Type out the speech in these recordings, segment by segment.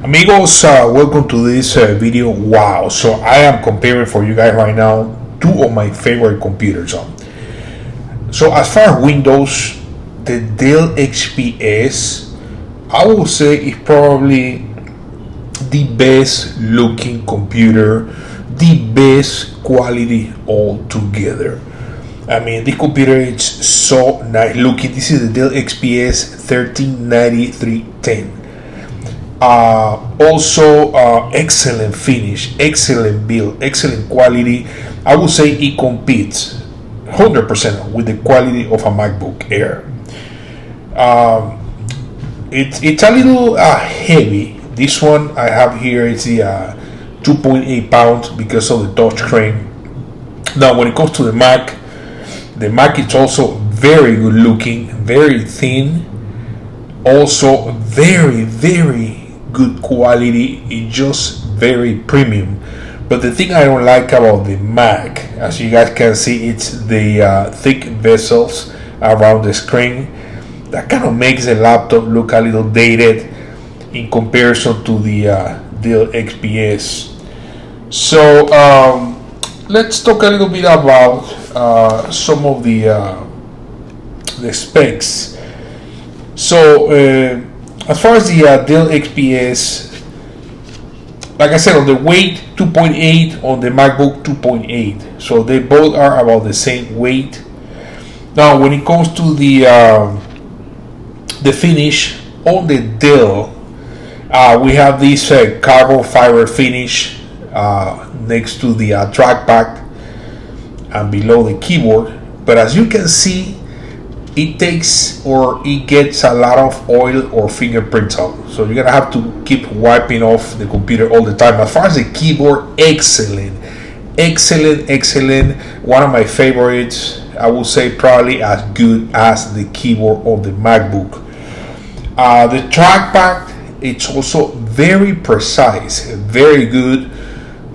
Amigos, welcome to this video. Wow, so I am comparing for you guys right now two of my favorite computers. So as far as Windows, the Dell XPS, I would say is probably the best looking computer, the best quality altogether. I mean, this computer is so nice looking. This is the Dell XPS 139310. Also, excellent finish, excellent build, excellent quality. I would say it competes 100% with the quality of a MacBook Air. It's a little heavy. This one I have here is the 2.8 pounds because of the touchscreen. Now, when it comes to the Mac is also very good looking, very thin, also very good quality. It's just very premium. But the thing I don't like about the Mac, as you guys can see, it's the thick bezels around the screen. That kind of makes the laptop look a little dated in comparison to the Dell XPS. So let's talk a little bit about some of the specs. So as far as the Dell XPS, like I said, on the weight 2.8, on the MacBook 2.8, so they both are about the same weight. Now when it comes to the finish on the Dell, we have this carbon fiber finish next to the trackpad and below the keyboard. But as you can see, it takes or it gets a lot of oil or fingerprints out, so you're gonna have to keep wiping off the computer all the time. As far as the keyboard, excellent. One of my favorites. I would say probably as good as the keyboard of the MacBook. The trackpad, it's also very precise, very good.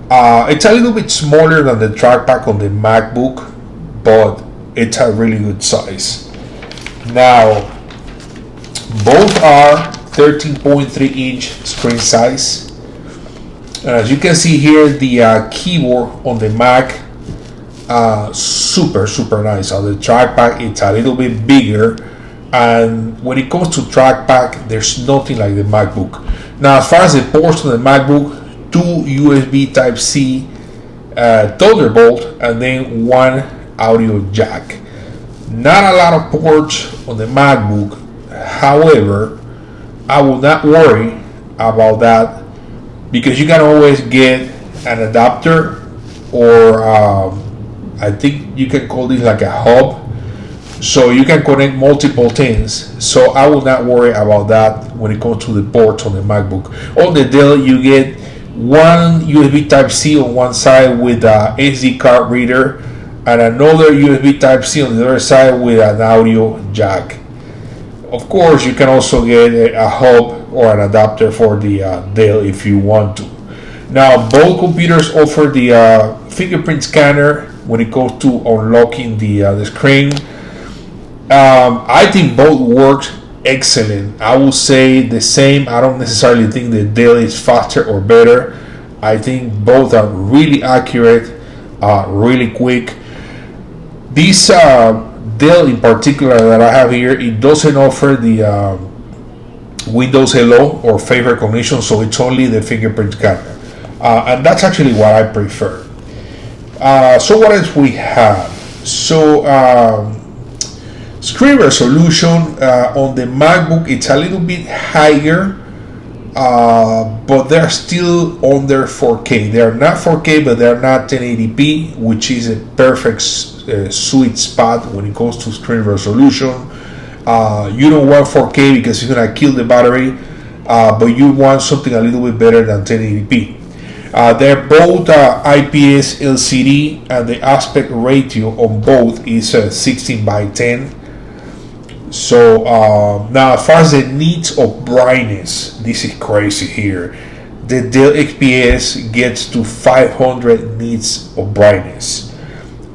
It's a little bit smaller than the trackpad on the MacBook, but it's a really good size. Now, both are 13.3-inch screen size. As you can see here, the keyboard on the Mac, super nice. On the trackpad, it's a little bit bigger. And when it comes to trackpad, there's nothing like the MacBook. Now, as far as the ports on the MacBook, two USB Type-C Thunderbolt, and then one audio jack. Not a lot of ports on the MacBook. However, I will not worry about that because you can always get an adapter, or I think you can call this like a hub, so you can connect multiple things. So I will not worry about that when it comes to the ports on the MacBook. On the Dell, you get one USB Type-C on one side with a SD card reader, and another USB Type-C on the other side with an audio jack. Of course, you can also get a hub or an adapter for the Dell if you want to. Now, both computers offer the fingerprint scanner when it comes to unlocking the screen. I think both work excellent. I will say the same. I don't necessarily think the Dell is faster or better. I think both are really accurate, really quick. This Dell in particular that I have here, it doesn't offer the Windows Hello or face recognition, so it's only the fingerprint scanner, and that's actually what I prefer. So what else we have? So screen resolution on the MacBook, it's a little bit higher, but they're still under 4K. They're not 4K, but they're not 1080p, which is a perfect sweet spot when it comes to screen resolution. You don't want 4K because it's gonna kill the battery, but you want something a little bit better than 1080p. They're both IPS LCD, and the aspect ratio on both is 16:10. So now, as far as the needs of brightness, this is crazy here. The Dell XPS gets to 500 nits of brightness,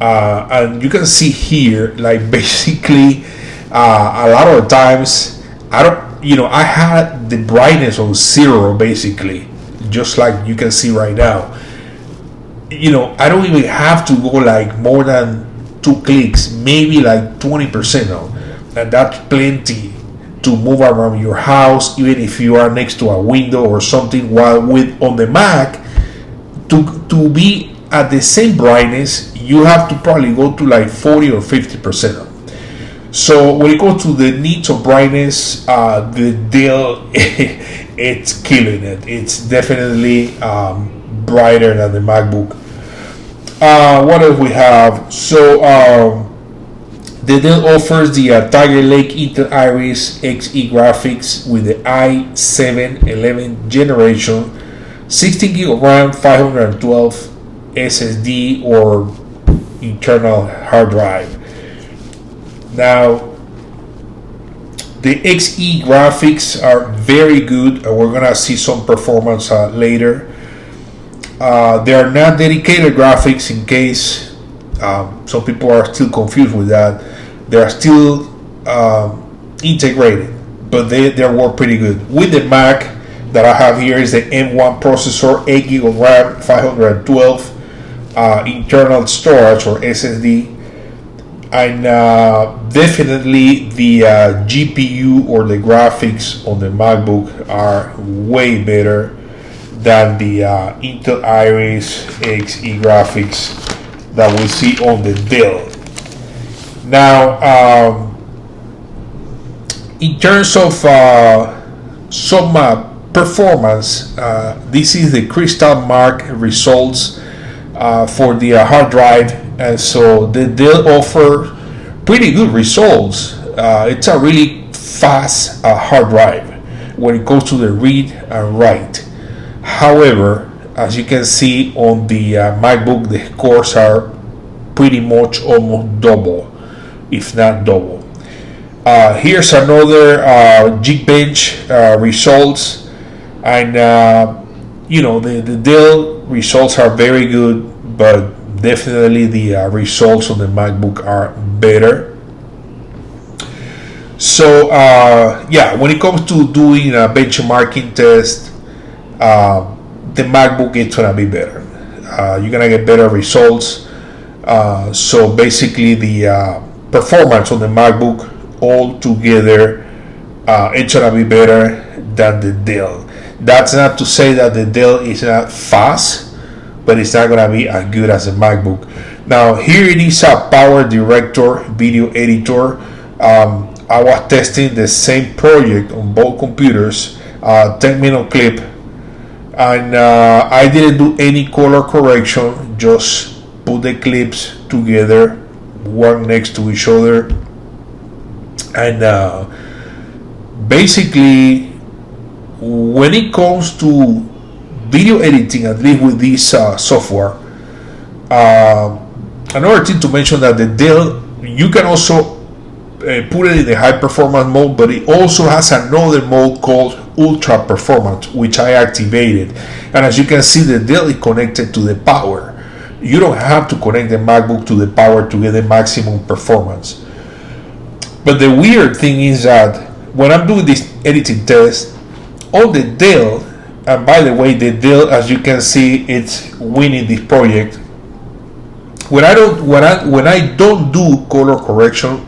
and you can see here, like basically, a lot of times I had the brightness on 0 basically, just like you can see right now. I don't even have to go like more than 2 clicks, maybe like 20% now, and that's plenty to move around your house, even if you are next to a window or something. While with on the Mac, to be at the same brightness, you have to probably go to like 40 or 50%. So when it comes to the needs of brightness, the Dell it's killing it. It's definitely brighter than the MacBook. What else we have? So the Dell offers the Tiger Lake Intel Iris Xe graphics with the i7 11th generation, 16 gig of RAM, 512 SSD or internal hard drive. Now, the Xe graphics are very good, and we're gonna see some performance later. They are not dedicated graphics, in case some people are still confused with that. They are still integrated, but they work pretty good. With the Mac that I have here is the M1 processor, 8 gig of RAM, 512 internal storage or SSD, and definitely the GPU or the graphics on the MacBook are way better than the Intel Iris Xe graphics that we see on the Dell. Now, in terms of some performance, this is the Crystal Mark results for the hard drive, and so they'll offer pretty good results. It's a really fast hard drive when it comes to the read and write. However, as you can see on the MacBook, the scores are pretty much almost double, if not double. Here's another Geekbench results, and the Dell results are very good, but definitely the results on the MacBook are better. So when it comes to doing a benchmarking test, the MacBook is gonna be better. You're gonna get better results. So basically, the performance on the MacBook altogether, it's gonna be better than the Dell. That's not to say that the Dell is not fast, but it's not gonna be as good as the MacBook. Now here it is a Power Director video editor. I was testing the same project on both computers, 10-minute clip, and I didn't do any color correction, just put the clips together one next to each other, and basically when it comes to video editing, at least with this software, another thing to mention that the Dell, you can also put it in the high performance mode, but it also has another mode called ultra performance, which I activated, and as you can see, the Dell is connected to the power. You don't have to connect the MacBook to the power to get the maximum performance. But the weird thing is that when I'm doing this editing test on the Dell, and by the way, the Dell, as you can see, it's winning this project. When I don't do color correction,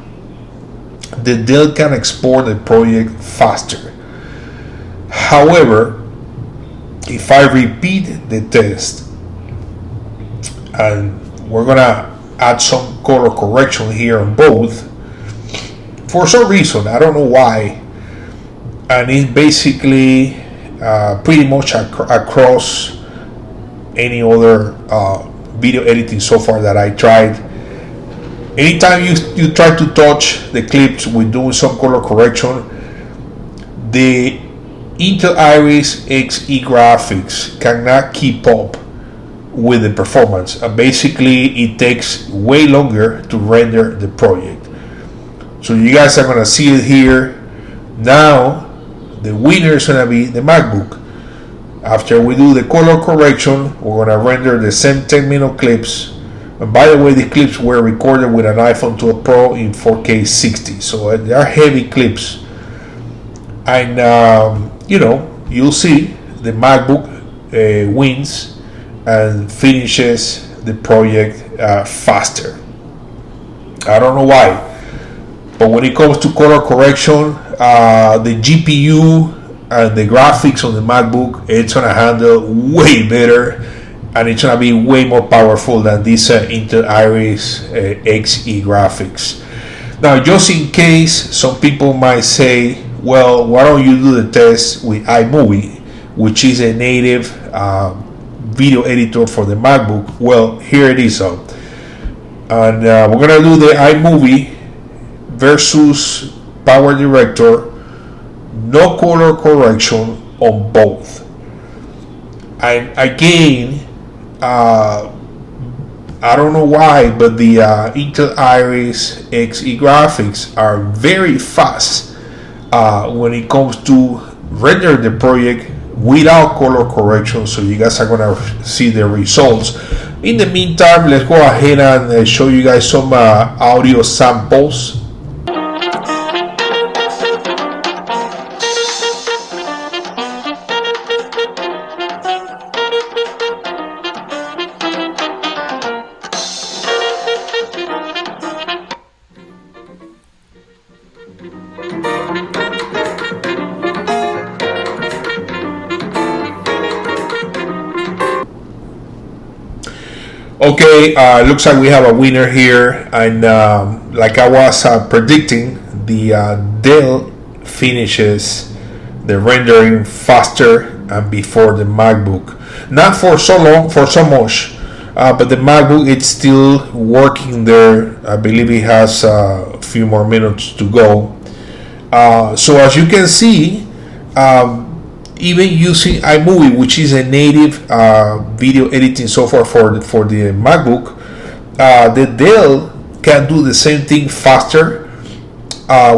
the Dell can export the project faster. However, if I repeat the test, and we're gonna add some color correction here on both, for some reason, I don't know why, and it's basically pretty much across any other video editing software that I tried. Anytime you try to touch the clips with doing some color correction, the Intel Iris Xe graphics cannot keep up with the performance, and basically it takes way longer to render the project. So you guys are gonna see it here. Now the winner is gonna be the MacBook. After we do the color correction, we're gonna render the same 10-minute clips. And by the way, the clips were recorded with an iPhone 12 Pro in 4K 60, so they are heavy clips. and you'll see the MacBook wins and finishes the project faster. I don't know why, but when it comes to color correction, the GPU and the graphics on the MacBook, it's gonna handle way better, and it's gonna be way more powerful than this Intel Iris Xe graphics. Now, just in case, some people might say, well, why don't you do the test with iMovie, which is a native video editor for the MacBook? Well, here it is. And we're gonna do the iMovie versus Power Director, no color correction on both. And again, I don't know why, but the Intel Iris Xe graphics are very fast when it comes to render the project without color correction, so you guys are gonna see the results. In the meantime, let's go ahead and show you guys some audio samples. Okay, looks like we have a winner here, and like I was predicting, the Dell finishes the rendering faster and before the MacBook. Not for so long, for so much, but the MacBook, it's still working there. I believe it has a few more minutes to go. So as you can see, even using iMovie, which is a native video editing software for the MacBook, the Dell can do the same thing faster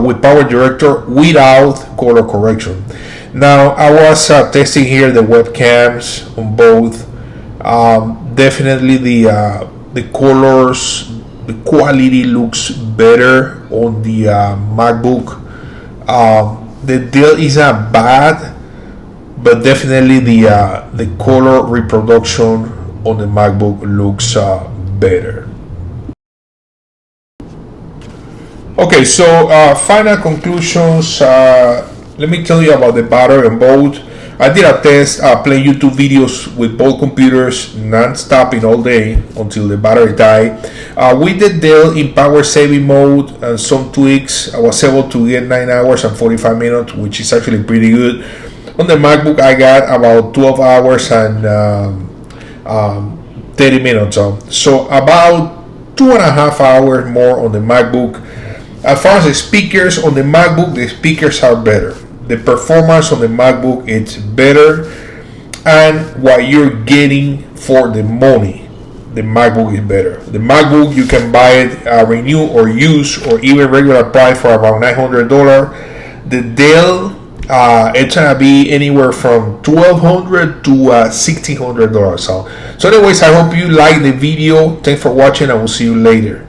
with Power Director without color correction. Now, I was testing here the webcams on both. Definitely the colors, the quality looks better on the MacBook. The Dell is not bad, but definitely the color reproduction on the MacBook looks better. Okay, so final conclusions. Let me tell you about the battery on both. I did a test playing YouTube videos with both computers non-stopping all day until the battery died. With the Dell in power saving mode and some tweaks, I was able to get 9 hours and 45 minutes, which is actually pretty good. On the MacBook, I got about 12 hours and 30 minutes. So about 2.5 hours more on the MacBook. As far as the speakers on the MacBook, the speakers are better. The performance on the MacBook, it's better. And what you're getting for the money, the MacBook is better. The MacBook, you can buy it renew or use or even regular price for about $900. The Dell, it's gonna be anywhere from $1,200 to $1,600. So anyways, I hope you like the video. Thanks for watching, and we'll see you later.